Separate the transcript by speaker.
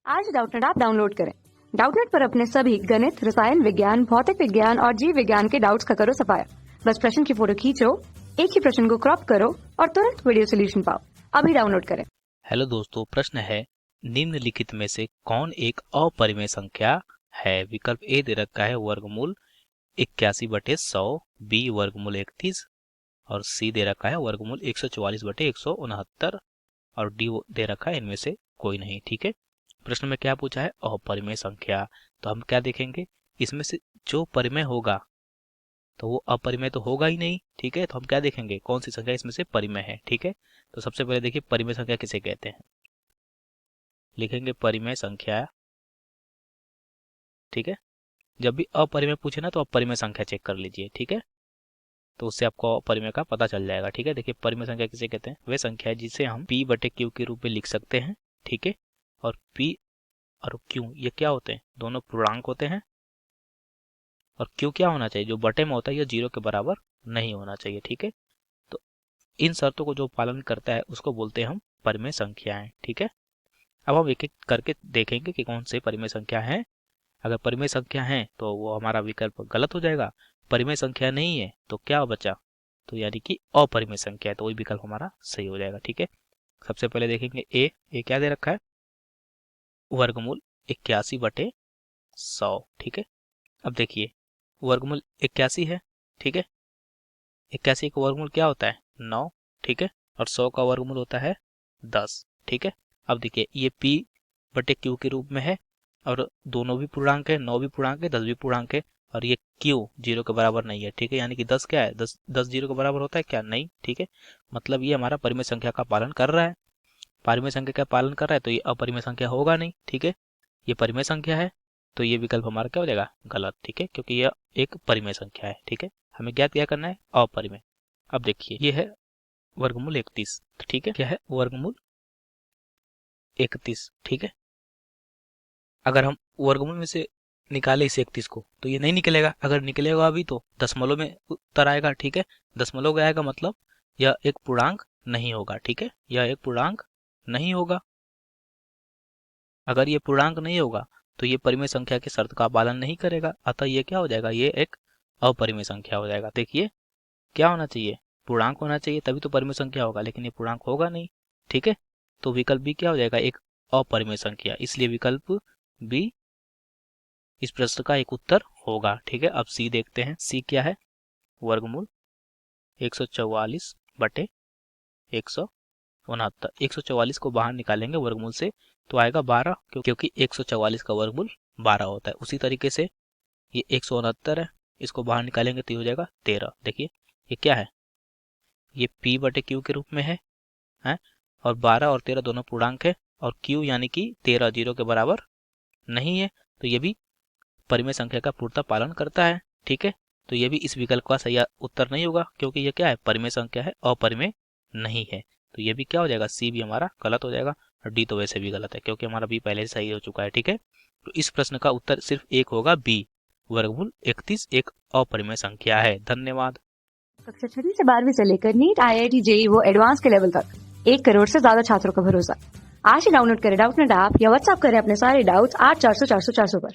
Speaker 1: आज Doubtnut app download करें। Doubtnut पर अपने सभी गणित, रसायन विज्ञान, भौतिक विज्ञान और जीव विज्ञान के डाउट्स का करो सफाया। बस प्रश्न की फोटो खींचो, एक ही प्रश्न को क्रॉप करो और तुरंत वीडियो सोल्यूशन पाओ। अभी डाउनलोड करें।
Speaker 2: हेलो दोस्तों, प्रश्न है निम्नलिखित में से कौन एक अपरिमेय संख्या है। विकल्प ए दे रखा है वर्गमूल 81/100, बी वर्गमूल 31 और सी दे रखा है वर्गमूल 144/169 और डी दे रखा है इनमें से कोई नहीं। ठीक है, प्रश्न में क्या पूछा है, अपरिमेय संख्या। तो हम क्या देखेंगे, इसमें से जो परिमेय होगा तो वो अपरिमेय तो होगा ही नहीं। ठीक है, तो हम क्या देखेंगे, कौन सी संख्या इसमें से परिमेय है। ठीक है, तो सबसे पहले देखिए परिमेय संख्या किसे कहते हैं। लिखेंगे परिमेय संख्या। ठीक है, जब भी अपरिमेय पूछे ना तो अपरिमेय संख्या चेक कर लीजिए। ठीक है, तो उससे आपको अपरिमेय का पता चल जाएगा। ठीक है, देखिए परिमेय संख्या किसे कहते हैं, वह संख्या है जिसे हम p/q के रूप में लिख सकते हैं। ठीक है, और p और q ये क्या होते हैं, दोनों पूर्णांक होते हैं। और q क्या होना चाहिए, जो बटे में होता है, ये 0 के बराबर नहीं होना चाहिए। ठीक है, तो इन शर्तों को जो पालन करता है उसको बोलते हैं हम परिमेय संख्याएं। ठीक है, अब हम एक एक करके देखेंगे कि कौन से परिमेय संख्या है। अगर परिमेय संख्या है तो वो हमारा विकल्प गलत हो जाएगा, परिमेय संख्या नहीं है तो क्या बचा, तो यानी कि अपरिमेय संख्या है, तो वही विकल्प हमारा सही हो जाएगा। ठीक है, सबसे पहले देखेंगे ए क्या दे रखा है, वर्गमूल 81/100। ठीक है, अब देखिए वर्गमूल 81 है। ठीक है, 81 का वर्गमूल क्या होता है, 9। ठीक है, और 100 का वर्गमूल होता है 10। ठीक है, अब देखिए ये p/q के रूप में है और दोनों भी पूर्णांक है, 9 भी पूर्णांक है, 10 भी पूर्णांक है और ये q 0 के बराबर नहीं है। ठीक है, यानी कि 10 क्या है, 10 0 के बराबर होता है क्या, नहीं। ठीक है, मतलब ये हमारा परिमेय संख्या का पालन कर रहा है। परिमेय संख्या का पालन कर रहा है तो ये अपरिमेय संख्या होगा नहीं। ठीक है, ये परिमेय संख्या है तो ये विकल्प हमारा क्या हो जाएगा, गलत। ठीक है, क्योंकि यह एक परिमेय संख्या है। ठीक है, हमें ज्ञात क्या करना है, अपरिमेय। अब देखिए ये है वर्गमूल 31। ठीक है, क्या है, वर्गमूल 31। ठीक है, अगर हम वर्गमूल में से निकाले इस 31 को तो ये नहीं निकलेगा, अगर निकलेगा अभी तो दशमलव में उत्तर आएगा। ठीक है, दशमलव आएगा मतलब यह एक पूर्णांक नहीं होगा। ठीक है, यह एक पूर्णांक नहीं होगा। अगर ये पूर्णांक नहीं होगा तो ये परिमेय संख्या की शर्त का पालन नहीं करेगा, अतः ये क्या हो जाएगा, ये एक अपरिमेय संख्या हो जाएगा। देखिए क्या होना चाहिए, पूर्णांक होना चाहिए तभी तो परिमेय संख्या होगा, लेकिन ये पूर्णांक होगा नहीं। ठीक है, तो विकल्प बी क्या हो जाएगा, एक अपरिमेय संख्या, इसलिए विकल्प बी इस प्रश्न का एक उत्तर होगा। ठीक है, अब सी देखते हैं, सी क्या है, वर्गमूल 144/169। 144 को बाहर निकालेंगे वर्गमूल से तो आएगा 12, क्योंकि 144 का वर्गमूल 12 होता है। उसी तरीके से ये 169 है, इसको बाहर निकालेंगे तो हो जाएगा 13। देखिए ये क्या है, ये p/q के रूप में है और 12 और 13 दोनों पूर्णांक है और q यानी कि 13 0 के बराबर नहीं है, तो ये भी परिमेय संख्या का पूर्णतः पालन करता है। ठीक है, तो ये भी इस विकल्प का सही उत्तर नहीं होगा, क्योंकि ये क्या है, परिमेय संख्या है, अपरिमेय नहीं है। तो ये भी क्या हो जाएगा, सी भी हमारा गलत हो जाएगा और डी तो वैसे भी गलत है क्योंकि हमारा बी पहले से सही हो चुका है। ठीक है, तो इस प्रश्न का उत्तर सिर्फ एक होगा, बी वर्गमूल 31 एक अपरिमेय संख्या है। धन्यवाद।
Speaker 1: कक्षा 6 से 12वीं से लेकर नीट, IIT, JEE वो एडवांस के लेवल तक 1 करोड़ से ज्यादा छात्रों का भरोसा। आज ही डाउनलोड करें डाउटनेट ऐप या व्हाट्सएप करें अपने सारे डाउट्स 8400 400 400 पर।